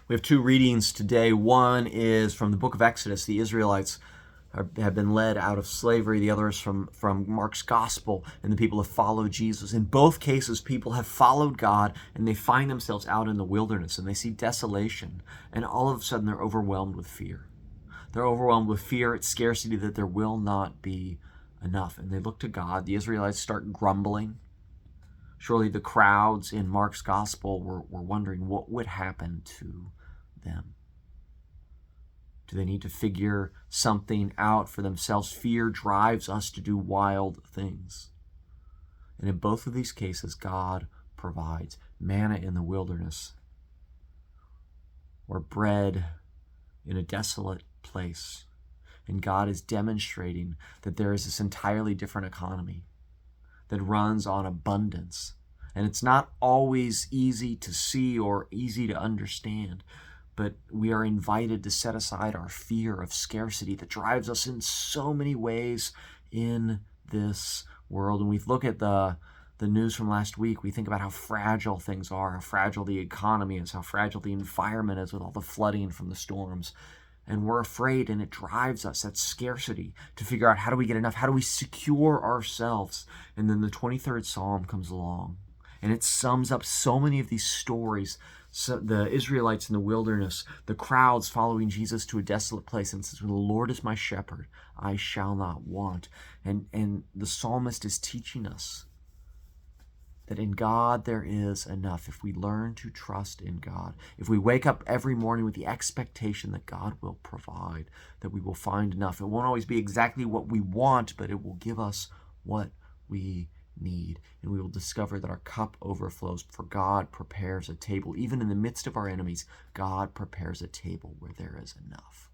We have two readings today. One is from the book of Exodus. The Israelites have been led out of slavery. The other is from Mark's gospel, and the people have followed Jesus. In both cases, people have followed God, and they find themselves out in the wilderness, and they see desolation, and all of a sudden they're overwhelmed with fear. They're overwhelmed with fear at scarcity, that there will not be enough. And they look to God. The Israelites start grumbling. Surely the crowds in Mark's gospel were wondering what would happen to them. Do they need to figure something out for themselves? Fear drives us to do wild things. And in both of these cases, God provides manna in the wilderness, or bread in a desolate place. And God is demonstrating that there is this entirely different economy that runs on abundance. And it's not always easy to see or easy to understand, but we are invited to set aside our fear of scarcity that drives us in so many ways in this world. And we look at the news from last week, we think about how fragile things are, how fragile the economy is, how fragile the environment is with all the flooding from the storms. And we're afraid, and it drives us, that scarcity, to figure out how do we get enough, how do we secure ourselves. And then the 23rd Psalm comes along, and it sums up so many of these stories. So the Israelites in the wilderness, the crowds following Jesus to a desolate place, and says, "The Lord is my shepherd, I shall not want." And the psalmist is teaching us that in God there is enough. If we learn to trust in God, if we wake up every morning with the expectation that God will provide, that we will find enough. It won't always be exactly what we want, but it will give us what we need. And we will discover that our cup overflows, for God prepares a table. Even in the midst of our enemies, God prepares a table where there is enough.